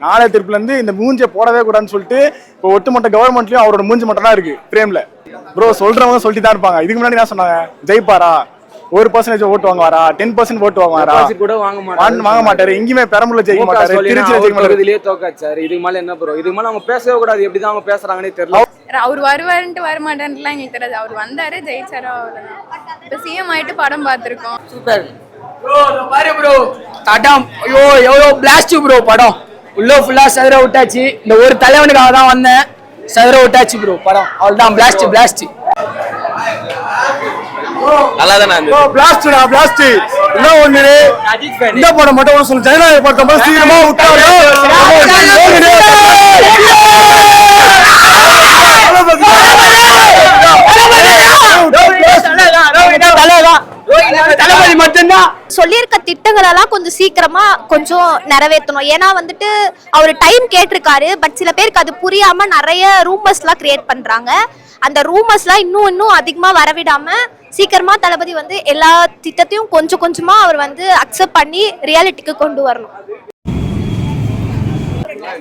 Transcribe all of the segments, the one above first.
நாளைய திருப்புல இருந்து இந்த மூஞ்சியை போடவே கூடாதுன்னு சொல்லிட்டு இப்போ ஒட்டுமொத்த கவர்மெண்ட்லயும் அவரோட மூஞ்சி மட்டும் தான் இருக்கு பிரேம்ல. ப்ரோ சொல்றவங்க சொல்லிட்டு தான் இருப்பாங்க. இதுக்கு முன்னாடி என்ன சொன்னாங்க, ஜெயிப்பாரா, 1% ஓட்டு வாங்குவாரா, 10% ஓட்டு வாங்குவாரா, கூட வாங்க மாட்டாரு. எங்கேயுமே பெரம்பலூர்ல ஜெயிக்க மாட்டாரு, திருச்சியில ஜெயிக்க மாட்டாரு. இதுலயே தோக்காச்சாரு. இதுக்கு மேல என்ன ப்ரோ, இதுக்கு மேல அவங்க பேசவே கூடாது. எப்படிதான் அவங்க பேசுறாங்கன்னே தெரியல. அவர் வருவாருன்ட்டு வரமாட்டேன்ட்டுலாம் எங்களுக்கு தெரியாது. அவர் வந்தாரு, ஜெயிச்சாரோ அவ்வளவுதான். இப்போ சிஎம் ஆயிட்டு படம் பார்த்துருக்கோம். Super bro. பாரு ப்ரோ, படம் ஐயோ எவ்வளோ பிளாஸ்ட் ப்ரோ. படம் உள்ள ஃபுல்லா சதுர விட்டாச்சு. இந்த ஒரு தலைவனுக்காக தான் வந்தேன், சதுர விட்டாச்சு ப்ரோ. படம் அவ்வளோதான், பிளாஸ்ட் பிளாஸ்ட். நல்லாதானே பிளாஸ்டா பிளாஸ்ட். என்ன ஒண்ணு இந்த படம் மட்டும் சொல்லு, ஜனநாயக படத்தை மாதிரி சீக்கிரமா விட்டாரு. சொல்லியிருக்க திட்டங்கள் எல்லாம் கொஞ்சம் சீக்கிரமா கொஞ்சம் நிறைவேற்றணும். ஏன்னா வந்துட்டு அவர் டைம் கேட்டிருக்காரு. பட் சில பேருக்கு அது புரியாம நிறைய ரூமர்ஸ் எல்லாம் கிரியேட் பண்றாங்க. அந்த ரூமர்ஸ் எல்லாம் இன்னும் அதிகமா வரவிடாம சீக்கிரமா தளபதி வந்து எல்லா திட்டத்தையும் கொஞ்சம் கொஞ்சமா அவர் வந்து அக்செப்ட் பண்ணி ரியாலிட்டிக்கு கொண்டு வரணும்.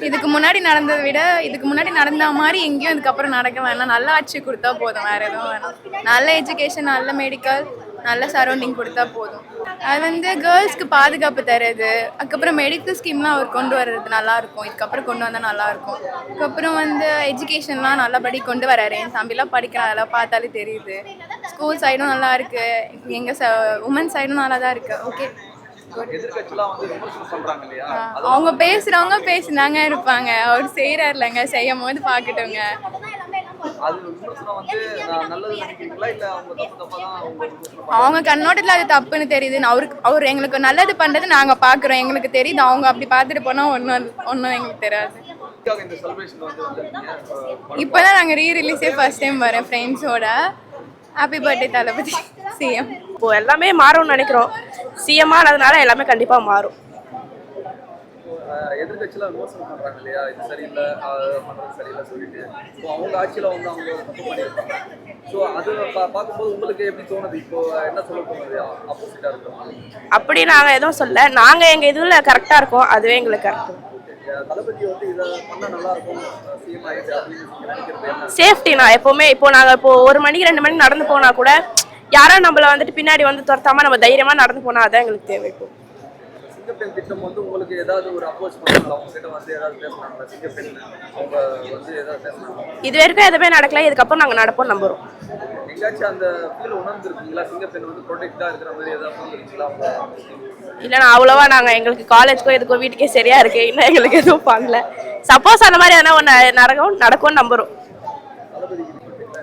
இதுக்கு முன்னாடி நடந்ததை விட இதுக்கு முன்னாடி நடந்த மாதிரி எங்கேயும் இதுக்கப்புறம் நடக்க வேணாம். நல்ல ஆட்சி கொடுத்தா போதும், வேற எதுவும் வேணாம். நல்ல எஜுகேஷன், நல்ல மெடிக்கல், நல்ல சரௌண்டிங் கொடுத்தா போதும். அது வந்து கேர்ள்ஸ்க்கு பாதுகாப்பு தருது. அதுக்கப்புறம் மெடிக்கல் ஸ்கீம்லாம் அவர் கொண்டு வர்றது நல்லா இருக்கும். இதுக்கப்புறம் கொண்டு வந்தால் நல்லா இருக்கும். அதுக்கப்புறம் வந்து எஜுகேஷன்லாம் நல்லபடி கொண்டு வராரு. என் தம்பிலாம் படிக்கிறான், அதெல்லாம் பார்த்தாலே தெரியுது. ஸ்கூல் சைடும் நல்லா இருக்கு, எங்கள் உமன் சைடும் நல்லா தான் இருக்கு. ஓகே, அவங்க பேசுறவங்க பேசினாங்க இருப்பாங்க. அவர் செய்யறாருலங்க, செய்யும் போது பாக்கட்டுங்க. அவங்க கண்ணோட்டத்துல அது தப்புன்னு தெரியுது. அவர் எங்களுக்கு நல்லது பண்றது நாங்க பாக்குறோம், எங்களுக்கு தெரியுது. அவங்க அப்படி பாத்துட்டு போனா ஒன்னும் எங்களுக்கு தெரியாது. இப்பதான் நாங்க ரீரிலீஸே ஃபர்ஸ்ட் டைம் வரேன் ஃப்ரெண்ட்ஸோட. ஹாப்பி பர்த்டே தளபதி சிஎம். இப்போ எல்லாமே மாறும்னு நினைக்கிறோம். சிஎம் ஆனதுனால எல்லாமே கண்டிப்பா மாறும். எதிர்கட்சியில விமர்சனம் பண்றாங்க இல்லையா, இது சரியில்லை, பண்றது சரியில்லை சொல்லிட்டு. ஸோ அவங்க ஆட்சியில வந்து அவங்க தப்பு பண்ணியிருக்காங்க. ஸோ அது பார்க்கும்போது உங்களுக்கு எப்படி தோணுது? இப்போ என்ன சொல்ல தோணுது ஆப்போசிட்டா இருக்கிறோம்? அப்படி நாங்க எதுவும் சொல்ல, நாங்க எங்க இதுல கரெக்டா இருக்கோம், அதுவே எங்களுக்கு கரெக்ட். தளபதி வந்து இதை பண்ணா நல்லா இருக்கும், சிஎம் ஆயிடுச்சு அப்படின்னு நினைக்கிறது. சேஃப்டினா எப்பவுமே இப்போ நாங்க இப்போ 1 மணிக்கு 2 மணிக்கு நடந்து போனா கூட யாரும் நம்மள வந்துட்டு பின்னாடி வந்து துரத்தாம நம்ம தைரியமா நடந்து போனா அதான் எங்களுக்கு தேவை. இப்போ சிங்கப்பெண் திட்டம் வந்து உங்களுக்கு ஏதாவது ஒரு அப்ரோச் பண்ணாங்களா? அவங்க கிட்ட வந்து ஏதாவது பேசுனாங்களா? சிங்கப்பெண் அவங்க வந்து ஏதாவது பேசுனாங்களா? இது வரைக்கும் எதுவுமே நடக்கல. இதுக்கப்புறம் நாங்க நடப்போம் நம்புறோம். எங்காச்சும் அந்த ஃபீல் உணர்ந்துருக்கீங்களா? சிங்கப்பெண் வந்து ப்ரொடெக்டா இருக்கிற மாதிரி ஏதாவது உணர்ந்துருக்கீங்களா? இல்லைன்னா அவ்வளோவா நாங்கள் எங்களுக்கு காலேஜ்க்கோ இதுக்கோ வீட்டுக்கே சரியா இருக்கு, இன்னும் எங்களுக்கு எதுவும் பண்ணல. சப்போஸ் அந்த மாதிரி எதனா ஒன்று நடக்கும்னு நம்புறோம்.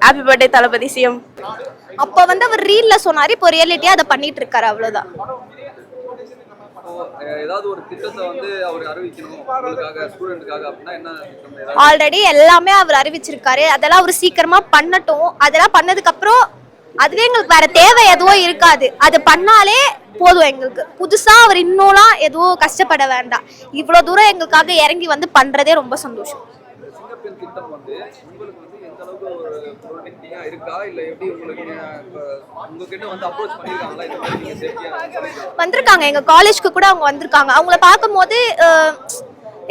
ஹாப்பி பர்த்டே தளபதி சிஎம். அப்போ வந்து அவர் ரீல்ல சொன்னாரு, இப்போ ரியாலிட்டியா அதை பண்ணிட்டு இருக்காரு, அவ்வளவுதான். ஏதாவது ஒரு திட்டத்தை வந்து அவர் அறிவிக்கணும் உங்களுக்காக, ஸ்டூடெண்ட்காக அப்படின்னா என்ன திட்டம்? ஆல்ரெடி எல்லாமே அவர் அறிவிச்சிருக்காரு. அதெல்லாம் அவர் சீக்கிரமா பண்ணட்டும். அதெல்லாம் பண்ணதுக்கு அப்புறம் அதுவே எங்களுக்கு வேற தேவை எதுவும் இருக்காது. அது பண்ணாலே போதும் எங்களுக்கு. புதுசா அவர் இன்னும்லாம் எதுவும் கஷ்டப்பட வேண்டாம். இவ்வளவு தூரம் எங்களுக்காக இறங்கி வந்து பண்றதே ரொம்ப சந்தோஷம். சிங்கப்பெண் திட்டம் வந்து உங்களுக்கு வந்து எந்த அளவுக்கு ஒரு ப்ரொடெக்டிங்கா இருக்கா, இல்ல எப்படி உங்களுக்கு உங்ககிட்ட வந்து அப்ரோச் பண்ணிருக்காங்களா? இந்த மாதிரி நீங்க சேஃப்டியா வந்திருக்காங்க, எங்க காலேஜ்க்கு கூட அவங்க வந்திருக்காங்க. அவங்கள பார்க்கும்போது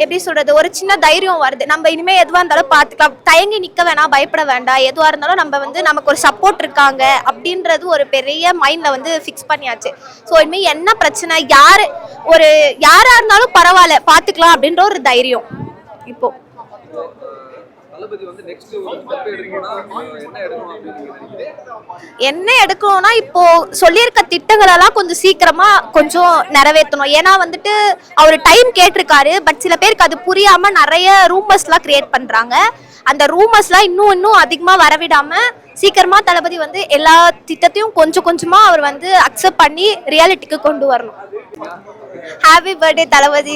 எப்படி சொல்றது, ஒரு சின்ன தைரியம் வருது. நம்ம இனிமே எதுவா இருந்தாலும் பார்த்துக்கலாம், தயங்கி நிக்க வேணாம், பயப்பட வேண்டாம். எதுவா இருந்தாலும் நம்ம வந்து நமக்கு ஒரு சப்போர்ட் இருக்காங்க அப்படின்றது ஒரு பெரிய மைண்ட்ல வந்து ஃபிக்ஸ் பண்ணியாச்சு. ஸோ இனிமே என்ன பிரச்சனை, யாரா இருந்தாலும் பரவாயில்ல, பார்த்துக்கலாம் அப்படின்ற ஒரு தைரியம் இப்போ. தளபதி வந்து நெக்ஸ்ட் ஒரு ஸ்டெப் எடுக்கணும்னா என்ன எடுக்கணும் அப்படின்னு நினைக்கிறீங்க? என்ன எடுக்கணும்னா இப்போ சொல்லியிருக்க திட்டங்கள் எல்லாம் கொஞ்சம் சீக்கிரமா கொஞ்சம் நிறைவேற்றணும். ஏன்னா வந்துட்டு அவர் டைம் கேட்டிருக்காரு. பட் சில பேருக்கு அது புரியாம நிறைய ரூமர்ஸ் எல்லாம் கிரியேட் பண்றாங்க. அந்த ரூமர்ஸ் எல்லாம் இன்னும் அதிகமா வரவிடாம சீக்கிரமா தளபதி வந்து எல்லா திட்டத்தையும் கொஞ்சம் கொஞ்சமா அவர் வந்து அக்செப்ட் பண்ணி ரியாலிட்டிக்கு கொண்டு வரணும். ஹாப்பி பர்த்டே தளபதி,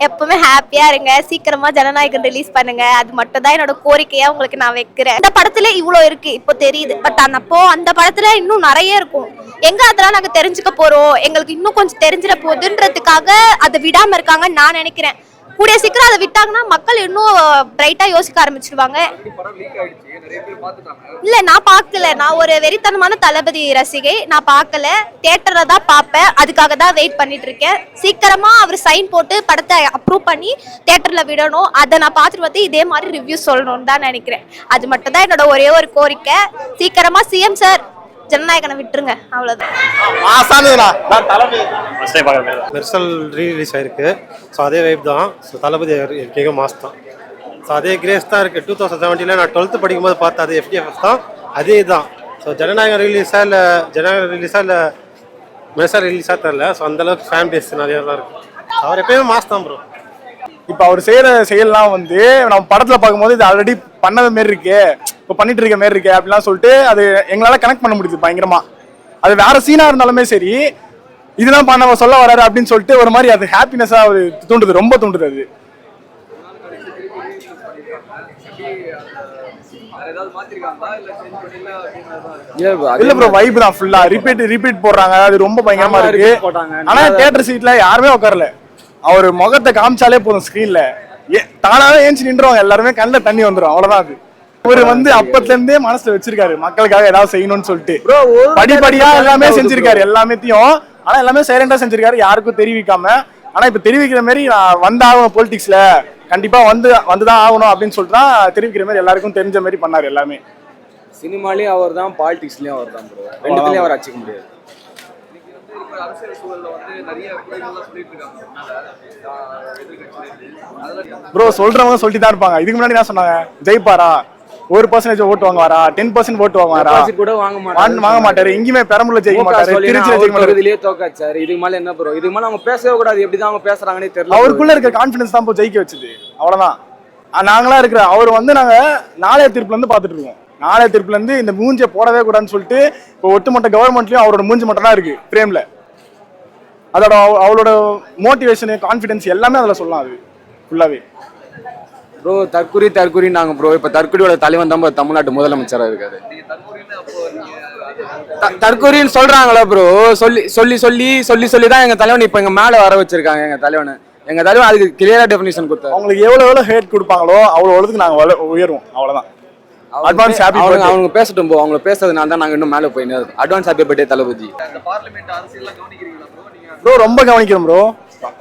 எப்பவுமே ஹாப்பியா இருங்க. சீக்கிரமா ஜனநாயகன் ரிலீஸ் பண்ணுங்க, அது மட்டும் தான் என்னோட கோரிக்கையா உங்களுக்கு நான் வைக்கிறேன். இந்த படத்துல இவ்வளவு இருக்கு இப்போ தெரியுது, பட் அப்போ அந்த படத்துல இன்னும் நிறைய இருக்கும். எங்க அதெல்லாம் நாங்க தெரிஞ்சுக்க போறோம், எங்களுக்கு இன்னும் கொஞ்சம் தெரிஞ்சிட போகுதுன்றதுக்காக அதை விடாம இருக்காங்கன்னு நான் நினைக்கிறேன். கூடிய சீக்கிரம் அதை விட்டாங்கன்னா மக்கள் இன்னும் பிரைட்டா யோசிக்க ஆரம்பிச்சிடுவாங்க. படம் லீக் ஆயிடுச்சு, நிறைய பேர் பார்த்துட்டாங்க. இல்ல நான் பார்க்கல, நான் ஒரு வெறித்தனமான தளபதி ரசிகை, நான் பார்க்கல, தியேட்டர்ல தான் பார்ப்பேன், அதுக்காக தான் வெயிட் பண்ணிட்டு இருக்கேன். சீக்கிரமா அவர் சைன் போட்டு படத்தை அப்ரூவ் பண்ணி தியேட்டர்ல விடணும், அதை நான் பார்த்துட்டு வந்து இதே மாதிரி ரிவ்யூ சொல்லணும்னு தான் நினைக்கிறேன். அது மட்டும் தான் என்னோட ஒரே ஒரு கோரிக்கை. சீக்கிரமா சிஎம் சார் ஜனநாயகனை விட்டுருங்க, அவ்வளவுதான். மெர்சல் ரீலீஸ் ஆயிருக்கு. ஸோ அதே வைப் தான். ஸோ தளபதி இருக்கீங்க மாஸ் தான். ஸோ அதே கிரேஸ் தான் இருக்குது. 2017 நான் 12th படிக்கும்போது பார்த்தேன், அது FDFS தான், அதே தான். ஸோ ஜனநாயகம் ரிலீஸாக இல்லை மெர்சல் ரிலீஸாக தெரில. ஸோ அந்தளவுக்கு ஃபேன் பேஸ் நிறையா தான் இருக்குது. அவர் எப்பயுமே மாஸ் தான் ப்ரோ. இப்போ அவர் செய்யற செயல்லாம் வந்து நம்ம படத்துல பார்க்கும்போது இது ஆல்ரெடி பண்ணது மாரி இருக்கு, இப்போ பண்ணிட்டு இருக்க மாரி இருக்கு அப்படிலாம் சொல்லிட்டு அது எங்களால கனெக்ட் பண்ண முடியுது பயங்கரமா. அது வேற சீனா இருந்தாலுமே சரி, இதெல்லாம் பண்ண சொல்ல வராரு அப்படின்னு சொல்லிட்டு ஒரு மாதிரி அது ஹாப்பினஸா தூண்டுது, ரொம்ப தூண்டுது அது. இல்ல ப்ரோ, வைப் தான் ஃபுல்லா ரிப்பீட் போடுறாங்க, அது ரொம்ப பயங்கரமா இருக்கு. ஆனா தியேட்டர் சீட்ல யாருமே உட்காரல, அவர் முகத்தை காமிச்சாலே போதும் ஸ்கிரீன்ல தானாவே ஏஞ்சி நின்றுவாங்க, எல்லாருமே கண்ணில் தண்ணி வந்துடும், அவ்வளவுதான். அது இவர் வந்து அப்பத்துல இருந்தே மனசுல வச்சிருக்காரு மக்களுக்காக ஏதாவது செய்யணும்னு சொல்லிட்டு படிப்படியா எல்லாமே செஞ்சிருக்காரு, எல்லாமேத்தையும். ஆனா எல்லாமே சைலண்டா செஞ்சிருக்காரு, யாருக்கும் தெரிவிக்காம. ஆனா இப்ப தெரிவிக்கிற மாதிரி நான் வந்தாகணும் பொலிட்டிக்ஸ்ல, கண்டிப்பா வந்துதான் ஆகணும் அப்படின்னு சொல்லிட்டு தான் தெரிவிக்கிற மாதிரி எல்லாருக்கும் தெரிஞ்ச மாதிரி பண்ணாரு எல்லாமே. சினிமாலயும் அவர் தான், பாலிடிக்ஸ்லயும் அவர் தான் ப்ரோ. ரெண்டுத்துலயும் அவர் அடிச்சுக்க முடியாது. அரசியல் சூழல்ல வந்து நிறைய குறைகள்லாம் சொல்லிட்டு இருக்காங்க ப்ரோ. சொல்றவங்க சொல்லிட்டு தான் இருப்பாங்க. இதுக்கு முன்னாடி என்ன சொன்னாங்க, ஜெயிப்பாரா, 1% ஓட்டு வாங்குவாரா, 10% ஓட்டு வாங்குவாரா, கூட வாங்க மாட்டாரு, எங்கேயுமே பெரம்பலூர்ல ஜெயிக்க மாட்டாரு, திருச்சியில ஜெயிக்க மாட்டாரு. இதுலயே தோக்காச்சாரு. இதுக்கு மேல என்ன ப்ரோ, இதுக்கு மேல அவங்க பேசவே கூடாது. எப்படிதான் அவங்க பேசுறாங்கன்னே தெரியல. அவருக்குள்ள இருக்க கான்பிடன்ஸ் தான் ஜெயிக்க வச்சது, அவ்வளவுதான். நாங்களா இருக்கிற அவர் வந்து நாங்க நாளைய தீர்ப்புல இருந்து பாத்துட்டு இருக்கோம். நாளைய தீர்ப்புல இருந்து இந்த மூஞ்சியை போடவே கூடாதுன்னு சொல்லிட்டு இப்போ ஒட்டுமொத்த கவர்மெண்ட்லயும் அவரோட மூஞ்சி மட்டும் தான் இருக்கு பிரேம்ல. அதோட அவளோட மோட்டிவேஷன், கான்பிடன்ஸ் எல்லாமே அதுல சொல்லலாம். அது ஃபுல்லாவே ப்ரோ தற்குறி நாங்க ப்ரோ. இப்ப தற்குறியோட தலைவன் தான் தமிழ்நாட்டு முதலமைச்சரா இருக்காரு. தற்குறின்னு சொல்றாங்களா ப்ரோ? சொல்லி தான் எங்க தலைவன் இப்ப எங்க மேல வர வச்சிருக்காங்க. எங்க தலைவன் அதுக்கு கிளியரா டெஃபினிஷன் கொடுத்தாரு. அவங்களுக்கு எவ்வளவு ஹேட் கொடுப்பாங்களோ அவ்வளவுக்கு நாங்க உயர்வோம், அவ்வளவுதான். Advance happy birthday. அவங்க பேசட்டும் ப்ரோ, அவங்க பேசுறதுனால தான் நாங்க இன்னும் மேல போய் அட்வான்ஸ் ஹாப்பி பர்த்டே தளபதி. இந்த பார்லிமெண்ட் அரசியல்லாம் கவனிக்கிறீங்களா ப்ரோ நீங்க? ப்ரோ ரொம்ப கவனிக்கிறோம் ப்ரோ.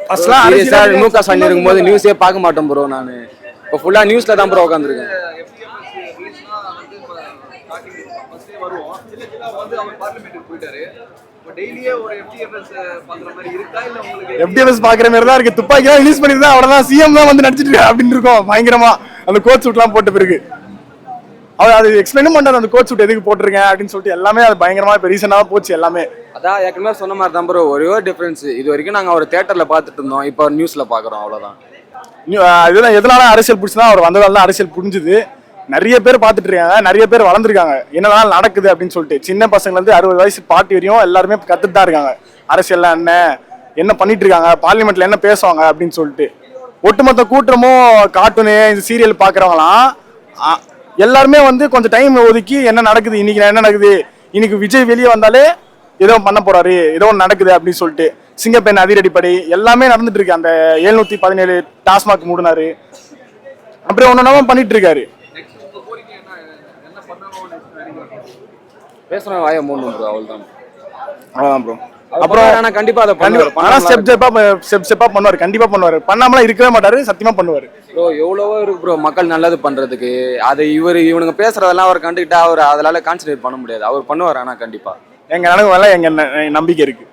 ஃபர்ஸ்ட்லாம் அரசியல் முக ஸ்டாலின் இருக்கும்போது நியூஸே பார்க்க மாட்டோம் ப்ரோ. நான் இப்போ ஃபுல்லா நியூஸ்ல தான் ப்ரோ உட்காந்துருக்கேன். FDFS பாக்குற மாதிரி தான் இருக்கு. துப்பாக்கிலாம் ரிலீஸ் பண்ணிருந்தா அவ்வளவுதான், சிஎம் தான் வந்து நடிச்சிட்டு இருக்கா அப்படின்னு இருக்கும் பயங்கரமா. அந்த கோட் சூட்லாம் போட்ட பிறகு அவர் அது எக்ஸ்பிளைனும் பண்ணாரு, அந்த கோட் சூட் எதுக்கு போட்டிருக்கேன் அப்படின்னு சொல்லிட்டு எல்லாமே அது பயங்கரமா இப்போ ரீசெண்டாக போச்சு எல்லாமே. அதான் ஏற்கனவே சொன்ன மாதிரி தான் ப்ரோ. ஒரே ஒரு டிஃபரன்ஸ், இது வரைக்கும் நாங்கள் ஒரு தியேட்டர்ல பார்த்துட்டு இருந்தோம், இப்போ நியூஸ்ல பார்க்குறோம், அவ்வளோதான். இதுதான் எதனால அரசியல் பிடிச்சதா, அவர் வந்ததால தான் அரசியல் புரிஞ்சுது. நிறைய பேர் பார்த்துட்டு இருக்காங்க, நிறைய பேர் வளர்ந்துருக்காங்க, என்னதான் நடக்குது அப்படின்னு சொல்லிட்டு. சின்ன பசங்கள்ல இருந்து 60 வயசு பாட்டி வரையும் எல்லாருமே கத்துட்டு தான் இருக்காங்க. அரசியல்ல என்ன பண்ணிட்டு இருக்காங்க, பார்லிமெண்ட்ல என்ன பேசுவாங்க அப்படின்னு சொல்லிட்டு. ஒட்டுமொத்த கூட்டமும் கார்ட்டூனு, இந்த சீரியல் பாக்குறவங்களாம் எல்லாருமே வந்து கொஞ்சம் டைம் ஒதுக்கி என்ன நடக்குது இன்னைக்கு, என்ன நடக்குது இன்னைக்கு, விஜய் வெளியே வந்தாலே ஏதோ பண்ண போறாரு, ஏதோ ஒன்று நடக்குது அப்படின்னு சொல்லிட்டு. சிங்கப்பெண் அதிரடிப்படை எல்லாமே நடந்துட்டு இருக்கு. அந்த 717 டாஸ்மாக் மூடினாரு, அப்புறம் ஒன்னொன்னா பண்ணிட்டு இருக்காரு. பேசுறேன் வாய மூணு ப்ரோ, அவ்வளவுதான். அவ்வளவுதான் ப்ரோ. அப்புறம் நான் கண்டிப்பா அதை பண்ணுவேன். ஸ்டெப்பா பண்ணுவாரு, கண்டிப்பா பண்ணுவாரு. பண்ணாமலாம் இருக்கவே மாட்டாரு, சத்தியமா பண்ணுவாரு ப்ரோ. எவ்வளவோ இருக்கு ப்ரோ மக்கள் நல்லது பண்றதுக்கு. அது இவனுங்க பேசுறதெல்லாம் அவர் கண்டுக்கிட்டா அவர் அதனால கான்சன்ட்ரேட் பண்ண முடியாது. அவர் பண்ணுவார், ஆனா கண்டிப்பா எங்க நம்பிக்கை இருக்கு.